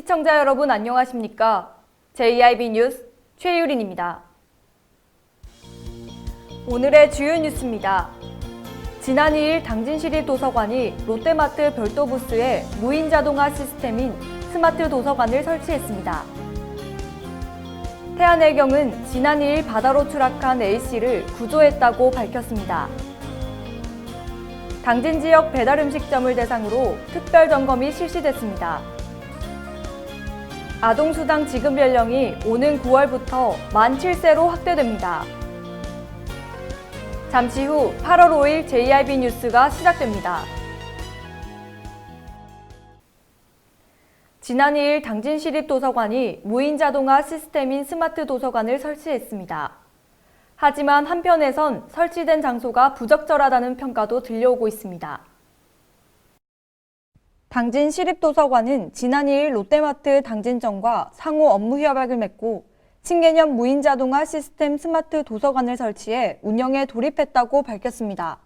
시청자 여러분 안녕하십니까? JIB 뉴스 최유린입니다. 오늘의 주요 뉴스입니다. 지난 2일 당진시립도서관이 롯데마트 별도 부스에 무인 자동화 시스템인 스마트 도서관을 설치했습니다. 태안해경은 지난 2일 바다로 추락한 A씨를 구조했다고 밝혔습니다. 당진 지역 배달 음식점을 대상으로 특별 점검이 실시됐습니다. 아동수당 지급 연령이 오는 9월부터 만 7세로 확대됩니다. 잠시 후 8월 5일 JIB 뉴스가 시작됩니다. 지난 2일 당진시립도서관이 무인 자동화 시스템인 스마트 도서관을 설치했습니다. 하지만 한편에선 설치된 장소가 부적절하다는 평가도 들려오고 있습니다. 당진시립도서관은 지난 2일 롯데마트 당진점과 상호 업무 협약을 맺고 신개념 무인 자동화 시스템 스마트 도서관을 설치해 운영에 돌입했다고 밝혔습니다.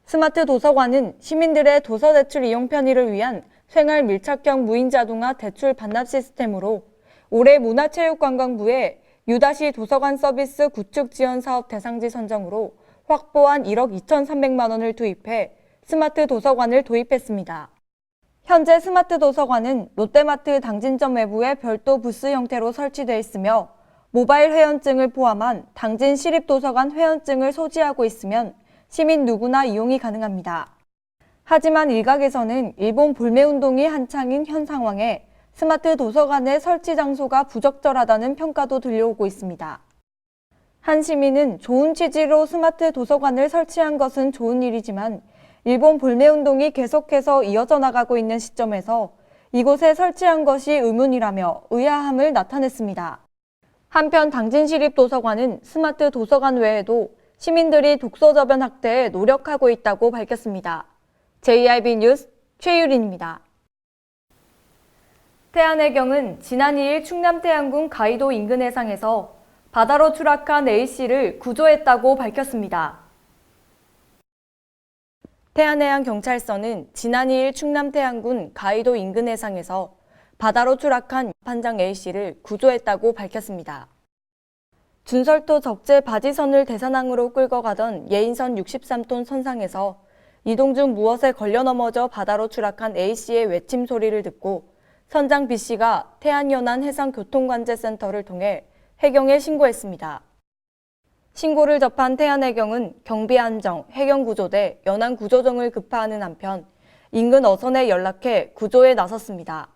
스마트 도서관은 시민들의 도서 대출 이용 편의를 위한 생활 밀착형 무인 자동화 대출 반납 시스템으로 올해 문화체육관광부의 U- 도서관 서비스 구축 지원 사업 대상지 선정으로 확보한 1억 2,300만 원을 투입해 스마트 도서관을 도입했습니다. 현재 스마트 도서관은 롯데마트 당진점 외부에 별도 부스 형태로 설치되어 있으며 모바일 회원증을 포함한 당진 시립도서관 회원증을 소지하고 있으면 시민 누구나 이용이 가능합니다. 하지만 일각에서는 일본 불매운동이 한창인 현 상황에 스마트 도서관의 설치 장소가 부적절하다는 평가도 들려오고 있습니다. 한 시민은 좋은 취지로 스마트 도서관을 설치한 것은 좋은 일이지만 일본 불매운동이 계속해서 이어져 나가고 있는 시점에서 이곳에 설치한 것이 의문이라며 의아함을 나타냈습니다. 한편 당진시립도서관은 스마트 도서관 외에도 시민들이 독서 저변 확대에 노력하고 있다고 밝혔습니다. JIB 뉴스 최유린입니다. 태안해경은 지난 2일 충남 태안군 가이도 인근 해상에서 바다로 추락한 A씨를 구조했다고 밝혔습니다. 태안해양경찰서는 지난 2일 충남 태안군 가이도 인근 해상에서 바다로 추락한 판장 A씨를 구조했다고 밝혔습니다. 준설도 적재 바지선을 대산항으로 끌고 가던 예인선 63톤 선상에서 이동 중 무엇에 걸려 넘어져 바다로 추락한 A씨의 외침 소리를 듣고 선장 B씨가 태안연안해상교통관제센터를 통해 해경에 신고했습니다. 신고를 접한 태안해경은 경비안정, 해경구조대, 연안구조정을 급파하는 한편 인근 어선에 연락해 구조에 나섰습니다.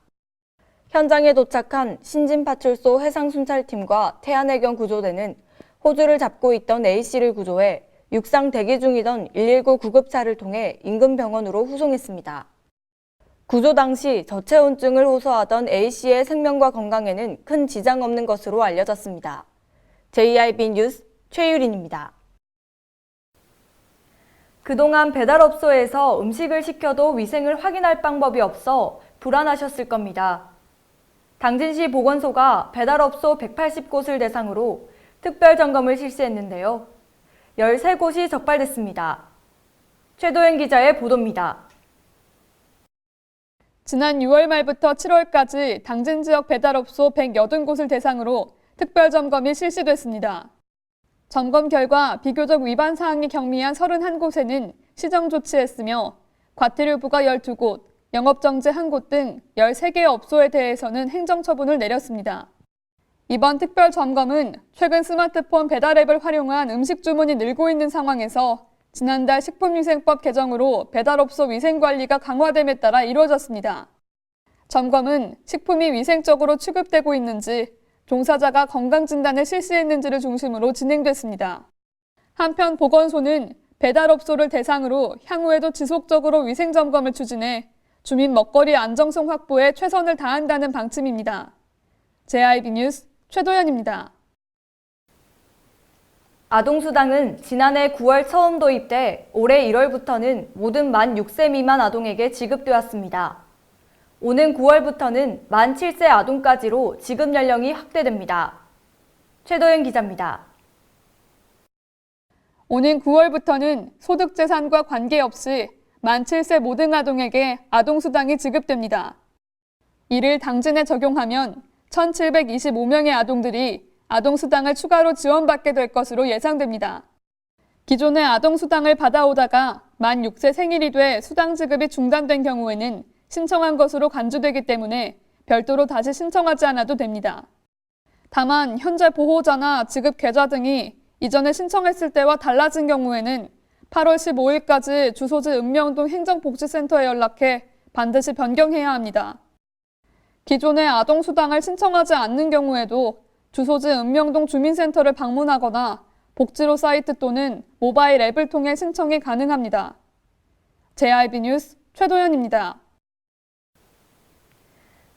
현장에 도착한 신진파출소 해상순찰팀과 태안해경 구조대는 호주를 잡고 있던 A씨를 구조해 육상 대기 중이던 119 구급차를 통해 인근 병원으로 후송했습니다. 구조 당시 저체온증을 호소하던 A씨의 생명과 건강에는 큰 지장 없는 것으로 알려졌습니다. JIB 뉴스 최유린입니다. 그동안 배달업소에서 음식을 시켜도 위생을 확인할 방법이 없어 불안하셨을 겁니다. 당진시 보건소가 배달업소 180곳을 대상으로 특별 점검을 실시했는데요. 13곳이 적발됐습니다. 최도현 기자의 보도입니다. 지난 6월 말부터 7월까지 당진 지역 배달업소 180곳을 대상으로 특별 점검이 실시됐습니다. 점검 결과 비교적 위반 사항이 경미한 31곳에는 시정 조치했으며 과태료부과 12곳, 영업정지 1곳 등 13개의 업소에 대해서는 행정처분을 내렸습니다. 이번 특별 점검은 최근 스마트폰 배달 앱을 활용한 음식 주문이 늘고 있는 상황에서 지난달 식품위생법 개정으로 배달업소 위생관리가 강화됨에 따라 이루어졌습니다. 점검은 식품이 위생적으로 취급되고 있는지, 종사자가 건강진단을 실시했는지를 중심으로 진행됐습니다. 한편 보건소는 배달업소를 대상으로 향후에도 지속적으로 위생점검을 추진해 주민 먹거리 안정성 확보에 최선을 다한다는 방침입니다. JIB 뉴스 최도연입니다. 아동수당은 지난해 9월 처음 도입돼 올해 1월부터는 모든 만 6세 미만 아동에게 지급되었습니다. 오는 9월부터는 만 7세 아동까지로 지급 연령이 확대됩니다. 최도연 기자입니다. 오는 9월부터는 소득재산과 관계없이 만 7세 모든 아동에게 아동수당이 지급됩니다. 이를 당진에 적용하면 1,725명의 아동들이 아동수당을 추가로 지원받게 될 것으로 예상됩니다. 기존의 아동수당을 받아오다가 만 6세 생일이 돼 수당 지급이 중단된 경우에는 신청한 것으로 간주되기 때문에 별도로 다시 신청하지 않아도 됩니다. 다만 현재 보호자나 지급 계좌 등이 이전에 신청했을 때와 달라진 경우에는 8월 15일까지 주소지 읍명동 행정복지센터에 연락해 반드시 변경해야 합니다. 기존의 아동수당을 신청하지 않는 경우에도 주소지 읍명동 주민센터를 방문하거나 복지로 사이트 또는 모바일 앱을 통해 신청이 가능합니다. JIB 뉴스 최도연입니다.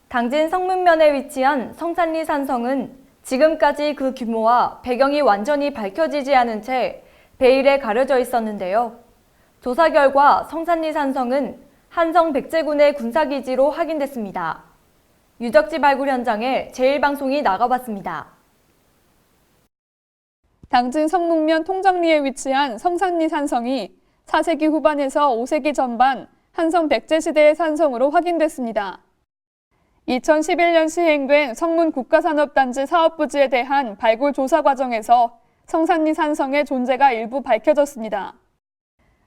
당진 성문면에 위치한 성산리 산성은 지금까지 그 규모와 배경이 완전히 밝혀지지 않은 채 베일에 가려져 있었는데요. 조사 결과 성산리 산성은 한성 백제군의 군사기지로 확인됐습니다. 유적지 발굴 현장에 제1방송이 나가봤습니다. 당진 성문면 통정리에 위치한 성산리 산성이 4세기 후반에서 5세기 전반 한성 백제시대의 산성으로 확인됐습니다. 2011년 시행된 성문 국가산업단지 사업부지에 대한 발굴 조사 과정에서 성산리 산성의 존재가 일부 밝혀졌습니다.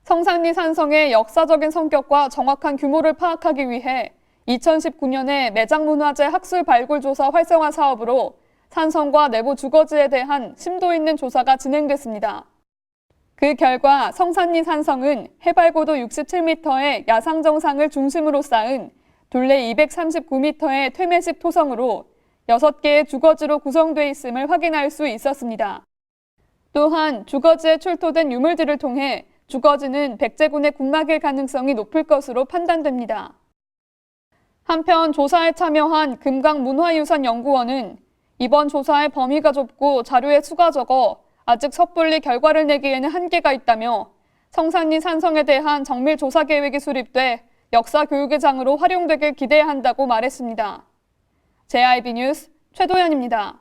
성산리 산성의 역사적인 성격과 정확한 규모를 파악하기 위해 2019년에 매장문화재 학술 발굴 조사 활성화 사업으로 산성과 내부 주거지에 대한 심도 있는 조사가 진행됐습니다. 그 결과 성산리 산성은 해발고도 67m의 야상 정상을 중심으로 쌓은 둘레 239m의 퇴매식 토성으로 6개의 주거지로 구성되어 있음을 확인할 수 있었습니다. 또한 주거지에 출토된 유물들을 통해 주거지는 백제군의 군락일 가능성이 높을 것으로 판단됩니다. 한편 조사에 참여한 금강문화유산연구원은 이번 조사의 범위가 좁고 자료의 수가 적어 아직 섣불리 결과를 내기에는 한계가 있다며 성산리 산성에 대한 정밀 조사 계획이 수립돼 역사 교육의 장으로 활용되길 기대해야 한다고 말했습니다. JIB 뉴스 최도연입니다.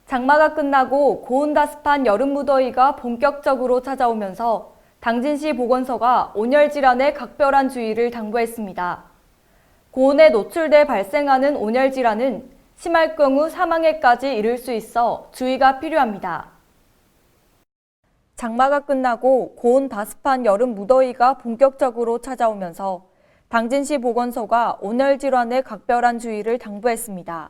장마가 끝나고 고온다습한 여름 무더위가 본격적으로 찾아오면서 당진시 보건소가 온열 질환에 각별한 주의를 당부했습니다. 고온에 노출돼 발생하는 온열 질환은 심할 경우 사망에까지 이를 수 있어 주의가 필요합니다. 장마가 끝나고 고온다습한 여름 무더위가 본격적으로 찾아오면서 당진시 보건소가 온열 질환에 각별한 주의를 당부했습니다.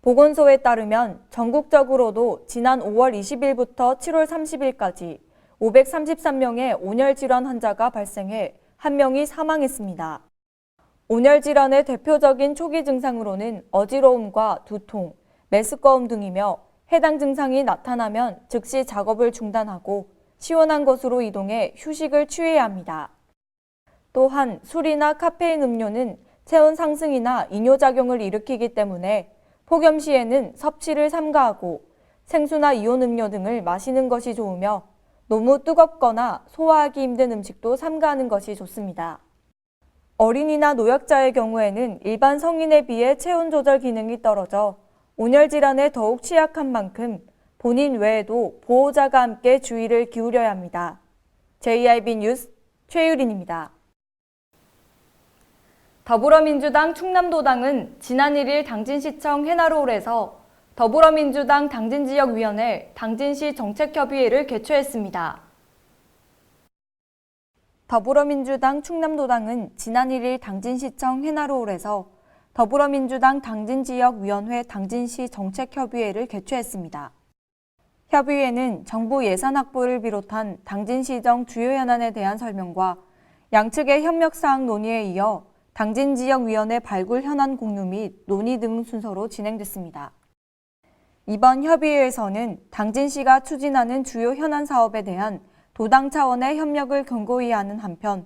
보건소에 따르면 전국적으로도 지난 5월 20일부터 7월 30일까지 533명의 온열 질환 환자가 발생해 1명이 사망했습니다. 온열 질환의 대표적인 초기 증상으로는 어지러움과 두통, 메스꺼움 등이며 해당 증상이 나타나면 즉시 작업을 중단하고 시원한 곳으로 이동해 휴식을 취해야 합니다. 또한 술이나 카페인 음료는 체온 상승이나 이뇨작용을 일으키기 때문에 폭염 시에는 섭취를 삼가하고 생수나 이온 음료 등을 마시는 것이 좋으며 너무 뜨겁거나 소화하기 힘든 음식도 삼가하는 것이 좋습니다. 어린이나 노약자의 경우에는 일반 성인에 비해 체온 조절 기능이 떨어져 온열 질환에 더욱 취약한 만큼 본인 외에도 보호자가 함께 주의를 기울여야 합니다. JIB 뉴스 최유린입니다. 더불어민주당 충남도당은 지난 1일 당진시청 해나로홀에서 더불어민주당 당진지역위원회 당진시 정책협의회를 개최했습니다. 더불어민주당 충남도당은 지난 1일 당진시청 해나로홀에서 더불어민주당 당진지역위원회 당진시 정책협의회를 개최했습니다. 협의회는 정부 예산 확보를 비롯한 당진시정 주요 현안에 대한 설명과 양측의 협력사항 논의에 이어 당진지역위원회 발굴 현안 공유 및 논의 등 순서로 진행됐습니다. 이번 협의회에서는 당진시가 추진하는 주요 현안 사업에 대한 도당 차원의 협력을 견고히 하는 한편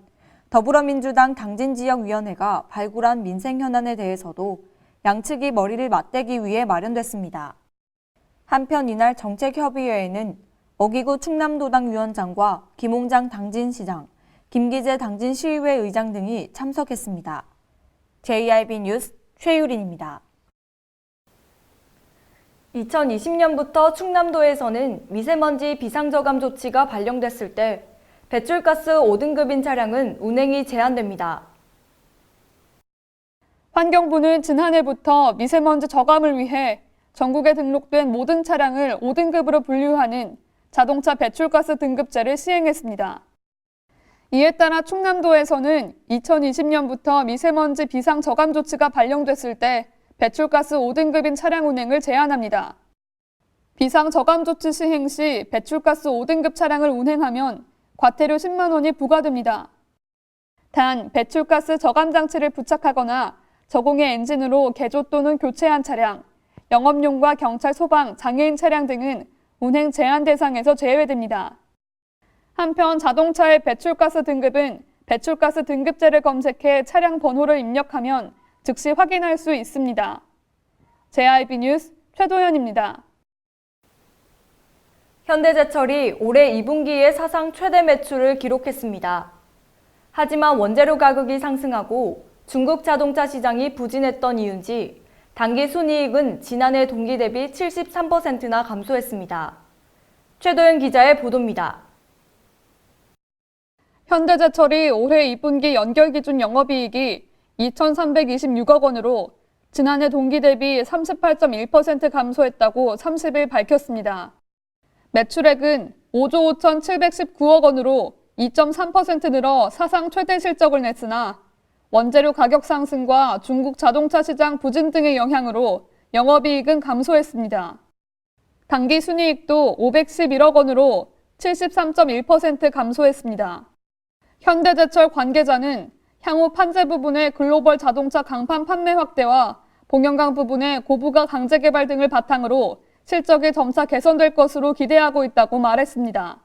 더불어민주당 당진지역위원회가 발굴한 민생 현안에 대해서도 양측이 머리를 맞대기 위해 마련됐습니다. 한편 이날 정책협의회에는 어기구 충남도당 위원장과 김홍장 당진시장, 김기재 당진시의회 의장 등이 참석했습니다. JIB 뉴스 최유린입니다. 2020년부터 충남도에서는 미세먼지 비상저감 조치가 발령됐을 때 배출가스 5등급인 차량은 운행이 제한됩니다. 환경부는 지난해부터 미세먼지 저감을 위해 전국에 등록된 모든 차량을 5등급으로 분류하는 자동차 배출가스 등급제를 시행했습니다. 이에 따라 충남도에서는 2020년부터 미세먼지 비상 저감 조치가 발령됐을 때 배출가스 5등급인 차량 운행을 제한합니다. 비상 저감 조치 시행 시 배출가스 5등급 차량을 운행하면 과태료 10만 원이 부과됩니다. 단 배출가스 저감 장치를 부착하거나 저공해 엔진으로 개조 또는 교체한 차량, 영업용과 경찰, 소방, 장애인 차량 등은 운행 제한 대상에서 제외됩니다. 한편 자동차의 배출가스 등급은 배출가스 등급제를 검색해 차량 번호를 입력하면 즉시 확인할 수 있습니다. JIB 뉴스 최도현입니다. 현대제철이 올해 2분기에 사상 최대 매출을 기록했습니다. 하지만 원재료 가격이 상승하고 중국 자동차 시장이 부진했던 이유인지 당기 순이익은 지난해 동기 대비 73%나 감소했습니다. 최도현 기자의 보도입니다. 현대제철이 올해 2분기 연결 기준 영업이익이 2,326억 원으로 지난해 동기 대비 38.1% 감소했다고 30일 밝혔습니다. 매출액은 5조 5,719억 원으로 2.3% 늘어 사상 최대 실적을 냈으나 원재료 가격 상승과 중국 자동차 시장 부진 등의 영향으로 영업이익은 감소했습니다. 당기 순이익도 511억 원으로 73.1% 감소했습니다. 현대제철 관계자는 향후 판재 부분의 글로벌 자동차 강판 판매 확대와 봉연강 부분의 고부가 강제 개발 등을 바탕으로 실적이 점차 개선될 것으로 기대하고 있다고 말했습니다.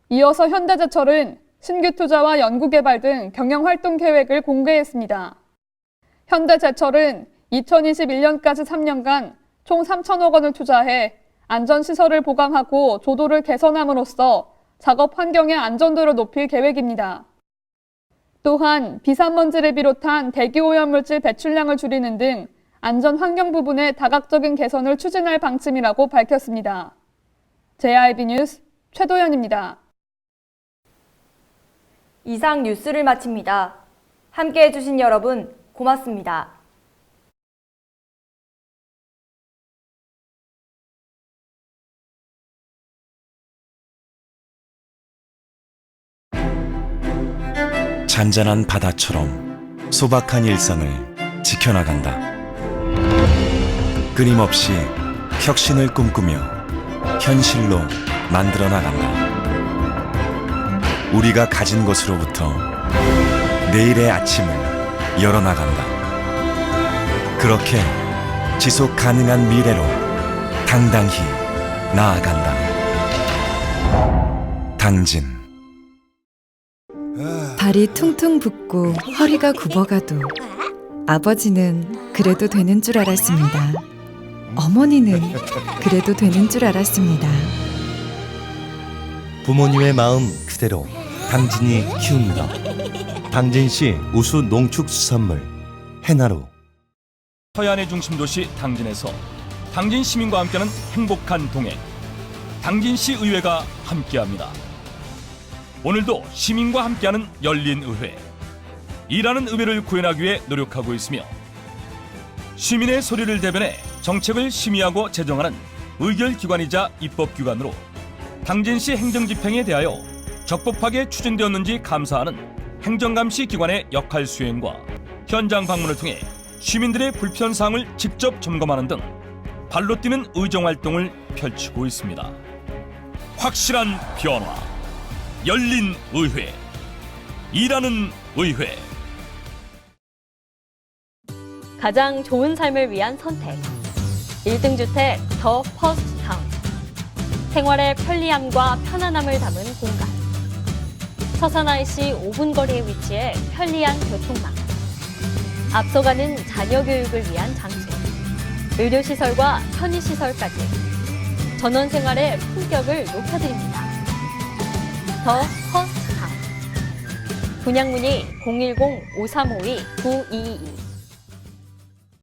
이어서 현대제철은 신규 투자와 연구개발 등 경영활동 계획을 공개했습니다. 현대제철은 2021년까지 3년간 총 3천억 원을 투자해 안전시설을 보강하고 조도를 개선함으로써 작업 환경의 안전도를 높일 계획입니다. 또한 비산먼지를 비롯한 대기오염물질 배출량을 줄이는 등 안전 환경 부분의 다각적인 개선을 추진할 방침이라고 밝혔습니다. JIB 뉴스 최도현입니다. 이상 뉴스를 마칩니다. 함께해 주신 여러분 고맙습니다. 잔잔한 바다처럼 소박한 일상을 지켜나간다. 끊임없이 혁신을 꿈꾸며 현실로 만들어 나간다. 우리가 가진 것으로부터 내일의 아침을 열어나간다. 그렇게 지속 가능한 미래로 당당히 나아간다. 당진. 발이 퉁퉁 붓고 허리가 굽어가도 아버지는 그래도 되는 줄 알았습니다. 어머니는 그래도 되는 줄 알았습니다. 부모님의 마음 그대로 당진이 키웁니다. 당진시 우수 농축수산물 해나루. 서해안의 중심 도시 당진에서 당진 시민과 함께하는 행복한 동행, 당진시 의회가 함께합니다. 오늘도 시민과 함께하는 열린 의회, 일하는 의회를 구현하기 위해 노력하고 있으며 시민의 소리를 대변해 정책을 심의하고 제정하는 의결기관이자 입법기관으로 당진시 행정집행에 대하여 적법하게 추진되었는지 감사하는 행정감시 기관의 역할 수행과 현장 방문을 통해 시민들의 불편사항을 직접 점검하는 등 발로 뛰는 의정활동을 펼치고 있습니다. 확실한 변화, 열린 의회, 일하는 의회. 가장 좋은 삶을 위한 선택. 1등 주택 더 퍼스트 타운. 생활의 편리함과 편안함을 담은 공간. 서산 IC 5분 거리에 위치해 편리한 교통망. 앞서가는 자녀 교육을 위한 장치. 의료시설과 편의시설까지. 전원 생활의 품격을 높여드립니다. 더 퍼스트 타운. 분양 문의 010-5352-9222